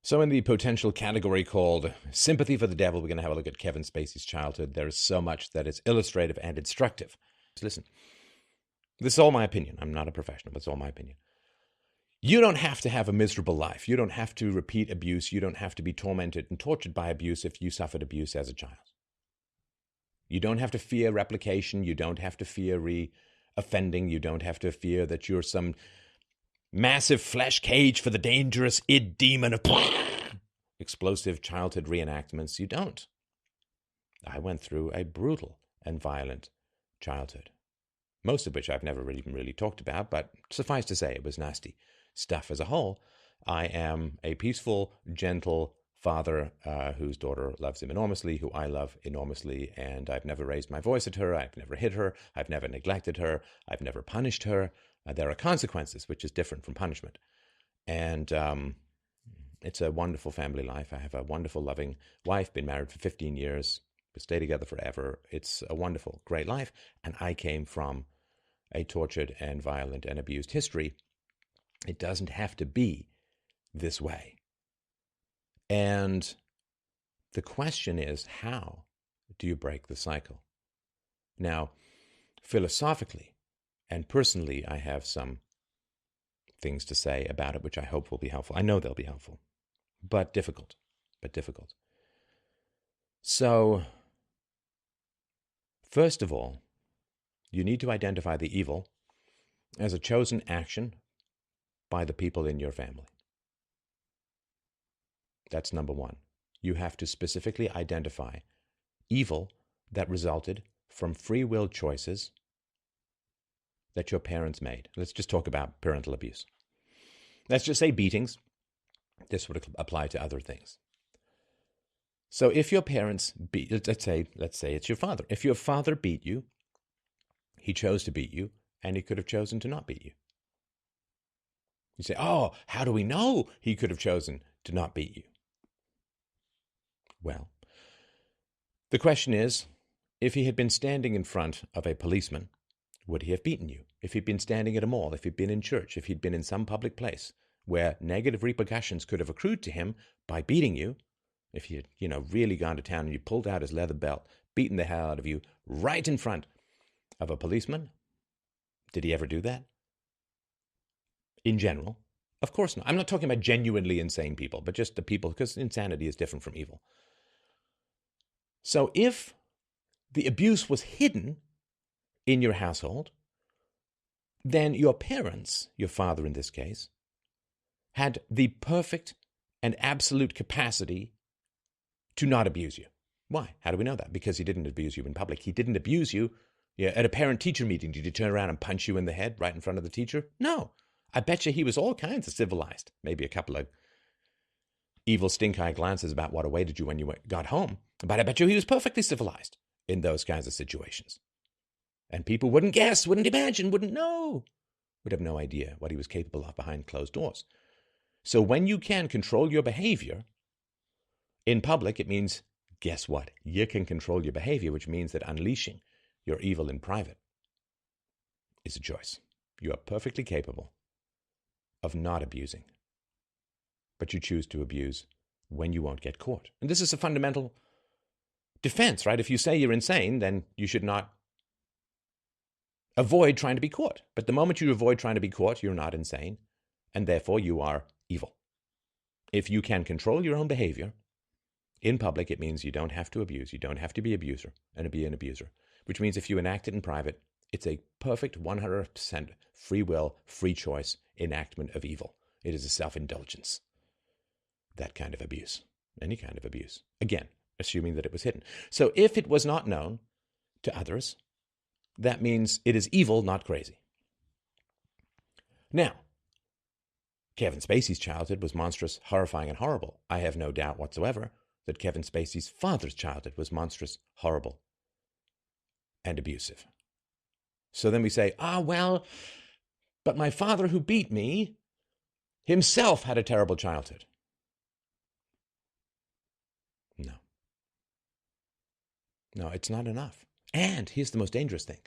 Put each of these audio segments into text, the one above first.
So in the potential category called sympathy for the devil, we're going to have a look at Kevin Spacey's childhood. There is so much that is illustrative and instructive. So listen, this is all my opinion. I'm not a professional, but it's all my opinion. You don't have to have a miserable life. You don't have to repeat abuse. You don't have to be tormented and tortured by abuse if you suffered abuse as a child. You don't have to fear replication. You don't have to fear re-offending. You don't have to fear that you're some massive flesh cage for the dangerous id demon of explosive childhood reenactments. You don't. I went through a brutal and violent childhood, most of which I've never even really talked about, but suffice to say it was nasty stuff as a whole. I am a peaceful, gentle father whose daughter loves him enormously, who I love enormously, and I've never raised my voice at her. I've never hit her. I've never neglected her. I've never punished her. There are consequences, which is different from punishment. And it's a wonderful family life. I have a wonderful, loving wife, been married for 15 years. We stay together forever. It's a wonderful, great life. And I came from a tortured and violent and abused history. It doesn't have to be this way. And the question is, how do you break the cycle? Now, philosophically and personally, I have some things to say about it, which I hope will be helpful. I know they'll be helpful, but difficult. So, first of all, you need to identify the evil as a chosen action by the people in your family. That's number one. You have to specifically identify evil that resulted from free will choices that your parents made. Let's just talk about parental abuse. Let's just say beatings. This would apply to other things. So if your parents beat, let's say it's your father. If your father beat you, he chose to beat you, and he could have chosen to not beat you. You say, oh, how do we know he could have chosen to not beat you? Well, the question is, if he had been standing in front of a policeman, would he have beaten you? If he'd been standing at a mall, if he'd been in church, if he'd been in some public place where negative repercussions could have accrued to him by beating you, if he had, really gone to town and you pulled out his leather belt, beaten the hell out of you right in front of a policeman, did he ever do that? In general, of course not. I'm not talking about genuinely insane people, but just the people, because insanity is different from evil. So if the abuse was hidden in your household, then your parents, your father in this case, had the perfect and absolute capacity to not abuse you. Why? How do we know that? Because he didn't abuse you in public. He didn't abuse you at a parent-teacher meeting. Did he turn around and punch you in the head right in front of the teacher? No. I bet you he was all kinds of civilized. Maybe a couple of evil stink-eye glances about what awaited you when you got home. But I bet you he was perfectly civilized in those kinds of situations. And people wouldn't guess, wouldn't imagine, wouldn't know, would have no idea what he was capable of behind closed doors. So when you can control your behavior in public, it means, guess what? You can control your behavior, which means that unleashing your evil in private is a choice. You are perfectly capable of not abusing, but you choose to abuse when you won't get caught. And this is a fundamental defense, right? If you say you're insane, then you should not avoid trying to be caught. But the moment you avoid trying to be caught, you're not insane, and therefore you are evil. If you can control your own behavior in public, it means you don't have to abuse. You don't have to be an abuser, which means if you enact it in private, it's a perfect 100% free will, free choice enactment of evil. It is a self-indulgence. That kind of abuse, any kind of abuse. Again, assuming that it was hidden. So if it was not known to others, that means it is evil, not crazy. Now, Kevin Spacey's childhood was monstrous, horrifying, and horrible. I have no doubt whatsoever that Kevin Spacey's father's childhood was monstrous, horrible, and abusive. So then we say, but my father who beat me himself had a terrible childhood. No, it's not enough. And here's the most dangerous thing.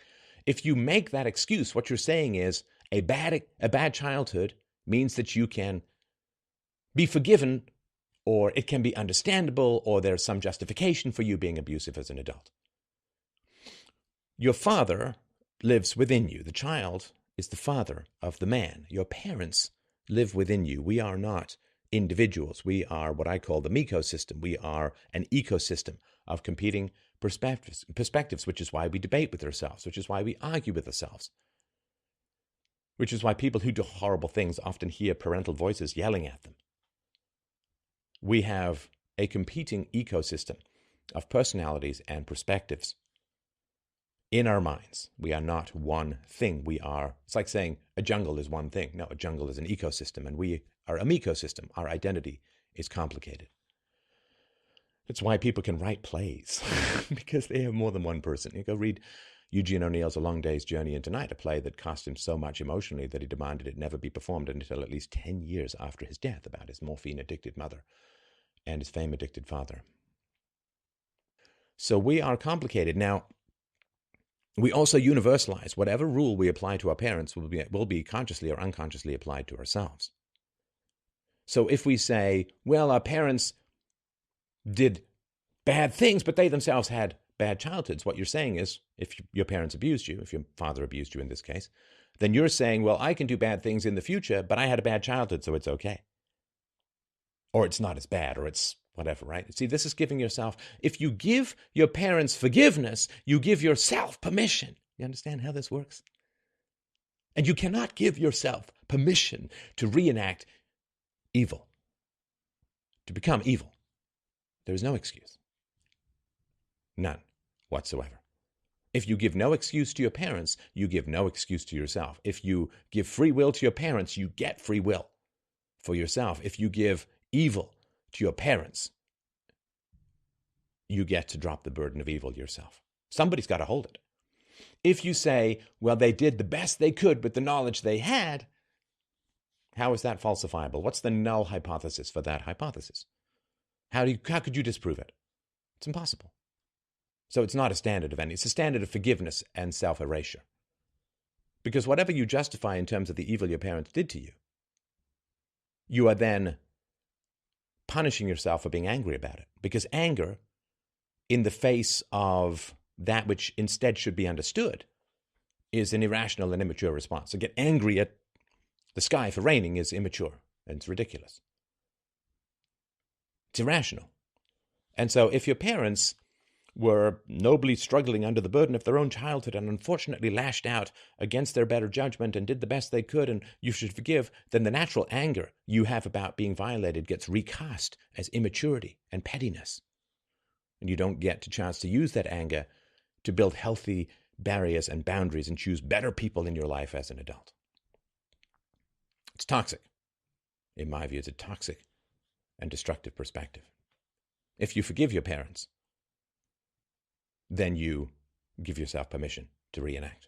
If you make that excuse, what you're saying is a bad childhood means that you can be forgiven or it can be understandable, or there's some justification for you being abusive as an adult. Your father lives within you. The child is the father of the man. Your parents live within you. We are not individuals. We are what I call the ecosystem. We are an ecosystem of competing perspectives, which is why we debate with ourselves, which is why we argue with ourselves, which is why people who do horrible things often hear parental voices yelling at them. We have a competing ecosystem of personalities and perspectives in our minds. We are not one thing. It's like saying a jungle is one thing. No, a jungle is an ecosystem, and we are an ecosystem. Our identity is complicated. It's why people can write plays, because they have more than one person. You go read Eugene O'Neill's A Long Day's Journey into Night, a play that cost him so much emotionally that he demanded it never be performed until at least 10 years after his death, about his morphine-addicted mother and his fame-addicted father. So we are complicated. Now, we also universalize. Whatever rule we apply to our parents will be consciously or unconsciously applied to ourselves. So if we say, well, our parents did bad things, but they themselves had bad childhoods, what you're saying is, if your parents abused you, if your father abused you in this case, then you're saying, well, I can do bad things in the future, but I had a bad childhood, so it's okay. Or it's not as bad, or it's whatever, right? See, this is giving yourself, if you give your parents forgiveness, you give yourself permission. You understand how this works? And you cannot give yourself permission to reenact evil, to become evil. There is no excuse. None whatsoever. If you give no excuse to your parents, you give no excuse to yourself. If you give free will to your parents, you get free will for yourself. If you give evil to your parents, you get to drop the burden of evil yourself. Somebody's got to hold it. If you say, well, they did the best they could with the knowledge they had, how is that falsifiable? What's the null hypothesis for that hypothesis? How could you disprove it? It's impossible. So it's not a standard of any. It's a standard of forgiveness and self-erasure. Because whatever you justify in terms of the evil your parents did to you, you are then punishing yourself for being angry about it. Because anger, in the face of that which instead should be understood, is an irrational and immature response. So get angry at the sky for raining is immature and it's ridiculous. It's irrational. And so if your parents were nobly struggling under the burden of their own childhood and unfortunately lashed out against their better judgment and did the best they could and you should forgive, then the natural anger you have about being violated gets recast as immaturity and pettiness. And you don't get a chance to use that anger to build healthy barriers and boundaries and choose better people in your life as an adult. It's toxic. In my view, it's a toxic and destructive perspective. If you forgive your parents, then you give yourself permission to reenact.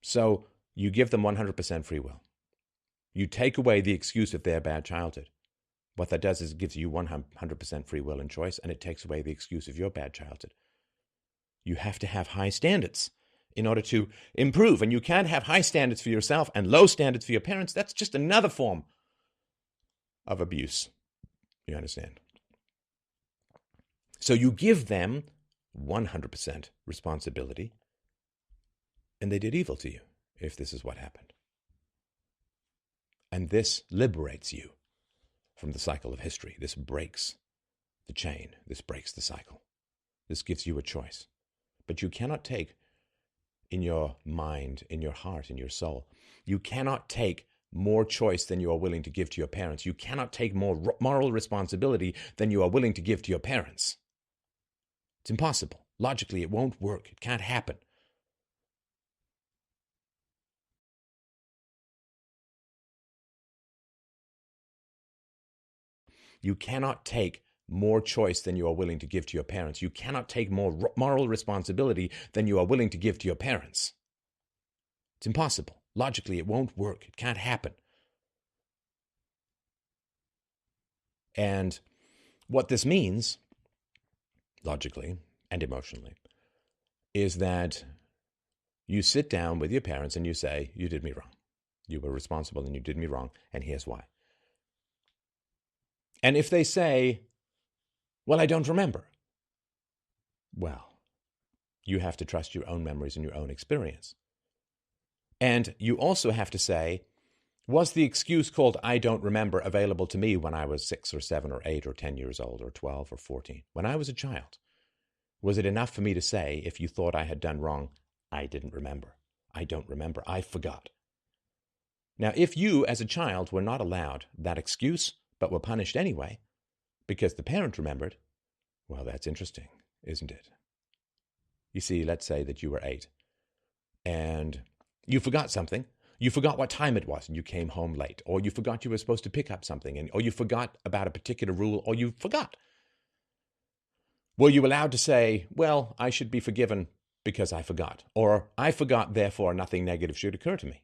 So you give them 100% free will. You take away the excuse of their bad childhood. What that does is it gives you 100% free will and choice, and it takes away the excuse of your bad childhood. You have to have high standards in order to improve, and you can't have high standards for yourself and low standards for your parents. That's just another form of abuse. You understand? So you give them 100% responsibility, and they did evil to you, if this is what happened. And this liberates you from the cycle of history. This breaks the chain. This breaks the cycle. This gives you a choice. But you cannot take in your mind, in your heart, in your soul, you cannot take more choice than you are willing to give to your parents. You cannot take more moral responsibility than you are willing to give to your parents. It's impossible. Logically, it won't work. It can't happen. You cannot take more choice than you are willing to give to your parents. You cannot take more moral responsibility than you are willing to give to your parents. It's impossible. Logically, it won't work. It can't happen. And what this means, logically and emotionally, is that you sit down with your parents and you say, you did me wrong. You were responsible and you did me wrong, and here's why. And if they say, well, I don't remember, well, you have to trust your own memories and your own experience. And you also have to say, was the excuse called I don't remember available to me when I was 6 or 7 or 8 or 10 years old or 12 or 14? When I was a child, was it enough for me to say, if you thought I had done wrong, I didn't remember, I don't remember, I forgot? Now, if you as a child were not allowed that excuse but were punished anyway because the parent remembered, well, that's interesting, isn't it? You see, let's say that you were 8 and you forgot something. You forgot what time it was and you came home late, or you forgot you were supposed to pick up something, or you forgot about a particular rule, or you forgot. Were you allowed to say, well, I should be forgiven because I forgot, or I forgot, therefore nothing negative should occur to me?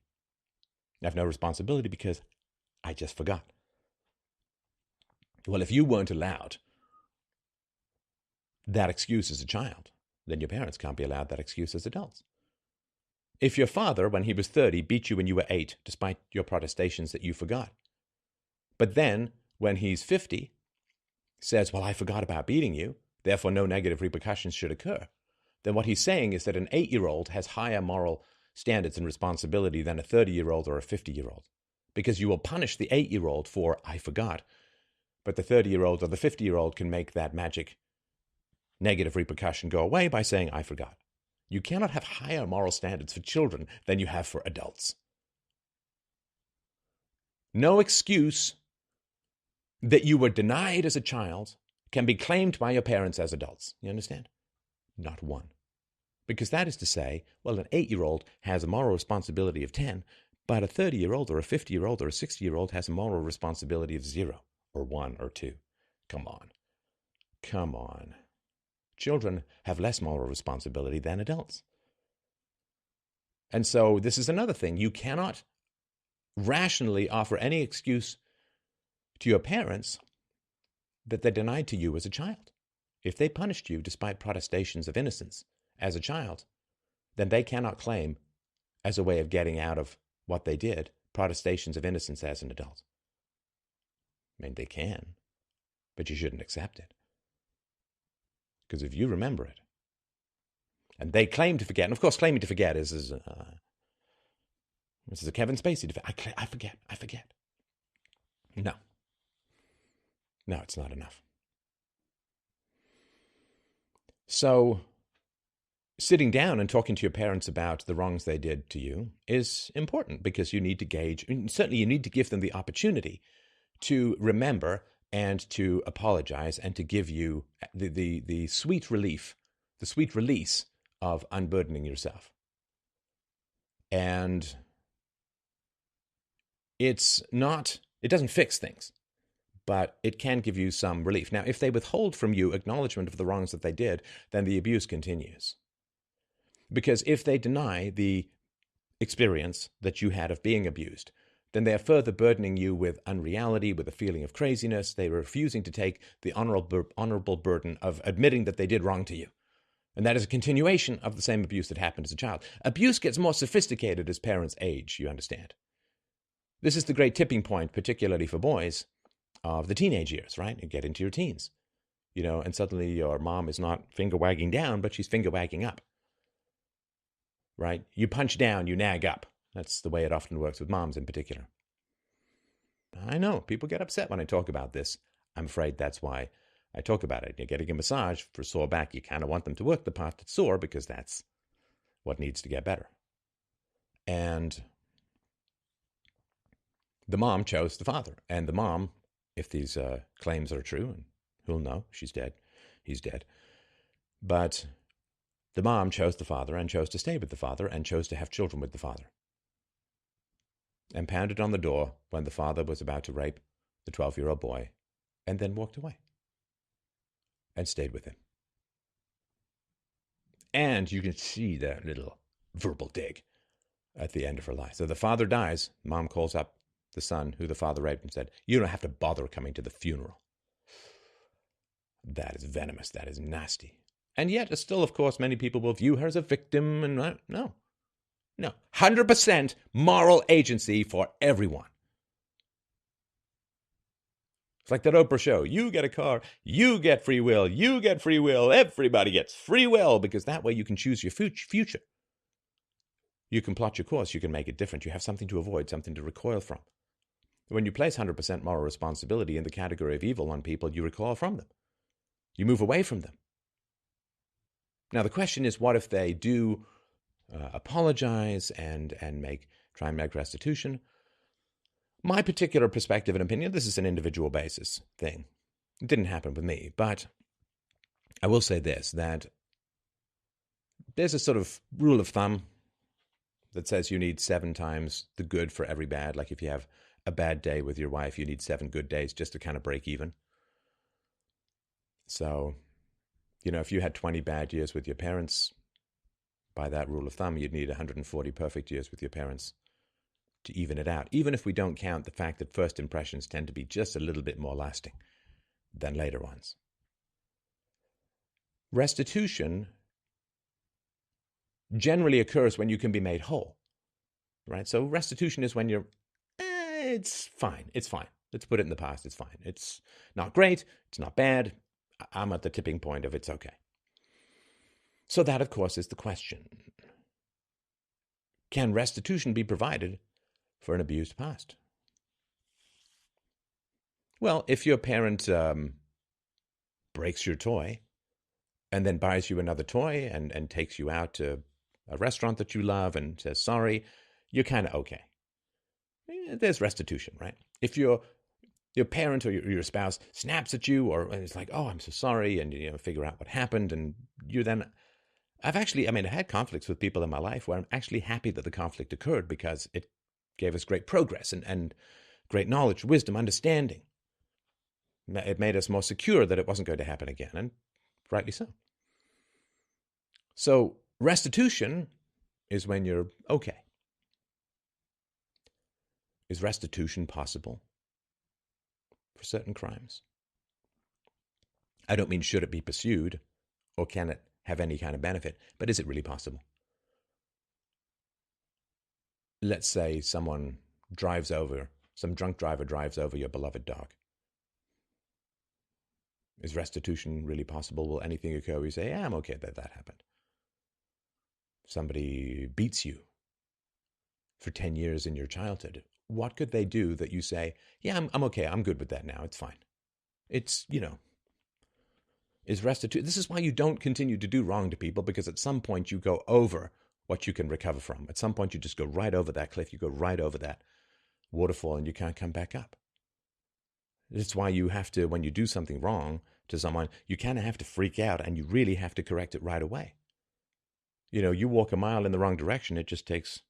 I have no responsibility because I just forgot. Well, if you weren't allowed that excuse as a child, then your parents can't be allowed that excuse as adults. If your father, when he was 30, beat you when you were 8, despite your protestations that you forgot, but then, when he's 50, says, well, I forgot about beating you, therefore no negative repercussions should occur, then what he's saying is that an 8-year-old has higher moral standards and responsibility than a 30-year-old or a 50-year-old, because you will punish the 8-year-old for, I forgot, but the 30-year-old or the 50-year-old can make that magic negative repercussion go away by saying, I forgot. You cannot have higher moral standards for children than you have for adults. No excuse that you were denied as a child can be claimed by your parents as adults. You understand? Not one. Because that is to say, well, an 8-year-old has a moral responsibility of 10, but a 30-year-old or a 50-year-old or a 60-year-old has a moral responsibility of 0 or 1 or 2. Come on. Come on. Children have less moral responsibility than adults. And so this is another thing. You cannot rationally offer any excuse to your parents that they denied to you as a child. If they punished you despite protestations of innocence as a child, then they cannot claim, as a way of getting out of what they did, protestations of innocence as an adult. I mean, they can, but you shouldn't accept it. Because if you remember it, and they claim to forget, and of course claiming to forget this is a Kevin Spacey defense. I forget. No, it's not enough. So sitting down and talking to your parents about the wrongs they did to you is important, because you need to gauge, and certainly you need to give them the opportunity to remember and to apologize and to give you the sweet relief, the sweet release of unburdening yourself. And it doesn't fix things, but it can give you some relief. Now, if they withhold from you acknowledgement of the wrongs that they did, then the abuse continues. Because if they deny the experience that you had of being abused, then they are further burdening you with unreality, with a feeling of craziness. They are refusing to take the honorable burden of admitting that they did wrong to you. And that is a continuation of the same abuse that happened as a child. Abuse gets more sophisticated as parents age, you understand. This is the great tipping point, particularly for boys, of the teenage years, right? You get into your teens, and suddenly your mom is not finger wagging down, but she's finger wagging up, right? You punch down, you nag up. That's the way it often works with moms in particular. I know, people get upset when I talk about this. I'm afraid that's why I talk about it. You're getting a massage for a sore back. You kind of want them to work the part that's sore, because that's what needs to get better. And the mom chose the father. And the mom, if these claims are true, and who'll know, she's dead, he's dead. But the mom chose the father and chose to stay with the father and chose to have children with the father. And pounded on the door when the father was about to rape the 12-year-old boy, and then walked away and stayed with him. And you can see that little verbal dig at the end of her life. So the father dies. Mom calls up the son who the father raped and said, you don't have to bother coming to the funeral. That is venomous. That is nasty. And yet, still, of course, many people will view her as a victim. And no. 100% moral agency for everyone. It's like that Oprah show. You get a car, you get free will, you get free will, everybody gets free will, because that way you can choose your future. You can plot your course, you can make it different. You have something to avoid, something to recoil from. When you place 100% moral responsibility in the category of evil on people, you recoil from them. You move away from them. Now, the question is, what if they do apologize and try and make restitution? My particular perspective and opinion, this is an individual basis thing. It didn't happen with me, but I will say this, that there's a sort of rule of thumb that says you need 7 times the good for every bad. Like if you have a bad day with your wife, you need 7 good days just to kind of break even. So, if you had 20 bad years with your parents, by that rule of thumb, you'd need 140 perfect years with your parents to even it out, even if we don't count the fact that first impressions tend to be just a little bit more lasting than later ones. Restitution generally occurs when you can be made whole, right? So restitution is when you're, it's fine. Let's put it in the past. It's fine. It's not great. It's not bad. I'm at the tipping point of it's okay. So that, of course, is the question. Can restitution be provided for an abused past? Well, if your parent breaks your toy and then buys you another toy and takes you out to a restaurant that you love and says sorry, you're kind of okay. There's restitution, right? If your parent or your spouse snaps at you and it's like, oh, I'm so sorry, and figure out what happened, and you then... I had conflicts with people in my life where I'm actually happy that the conflict occurred because it gave us great progress and great knowledge, wisdom, understanding. It made us more secure that it wasn't going to happen again, and rightly so. So restitution is when you're okay. Is restitution possible for certain crimes? I don't mean should it be pursued or can it have any kind of benefit, but is it really possible? Let's say some drunk driver drives over your beloved dog. Is restitution really possible? Will anything occur where you say, yeah, I'm okay that happened? Somebody beats you for 10 years in your childhood. What could they do that you say, yeah, I'm okay, I'm good with that now, it's fine? It's, is restitution. This is why you don't continue to do wrong to people, because at some point you go over what you can recover from. At some point you just go right over that cliff, you go right over that waterfall, and you can't come back up. It's why you have to, when you do something wrong to someone, you kind of have to freak out and you really have to correct it right away. You walk a mile in the wrong direction, it just takes,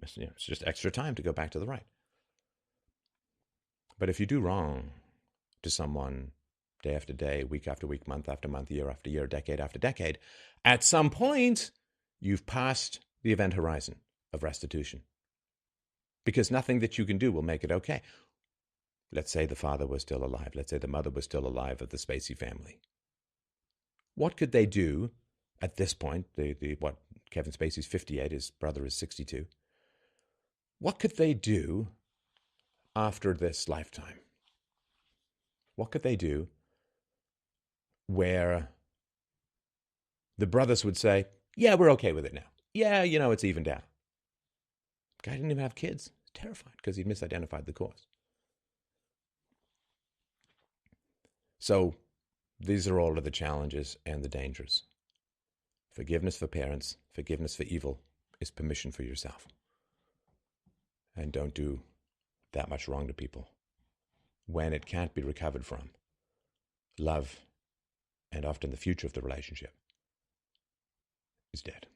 it's just extra time to go back to the right. But if you do wrong to someone day after day, week after week, month after month, year after year, decade after decade, at some point, you've passed the event horizon of restitution. Because nothing that you can do will make it okay. Let's say the father was still alive. Let's say the mother was still alive of the Spacey family. What could they do at this point? Kevin Spacey's 58, his brother is 62. What could they do after this lifetime? What could they do where the brothers would say, yeah, we're okay with it now. Yeah, it's evened out. Guy didn't even have kids. Terrified because he'd misidentified the cause. So these are all of the challenges and the dangers. Forgiveness for parents, forgiveness for evil is permission for yourself. And don't do that much wrong to people when it can't be recovered from. Love, and often the future of the relationship, is dead.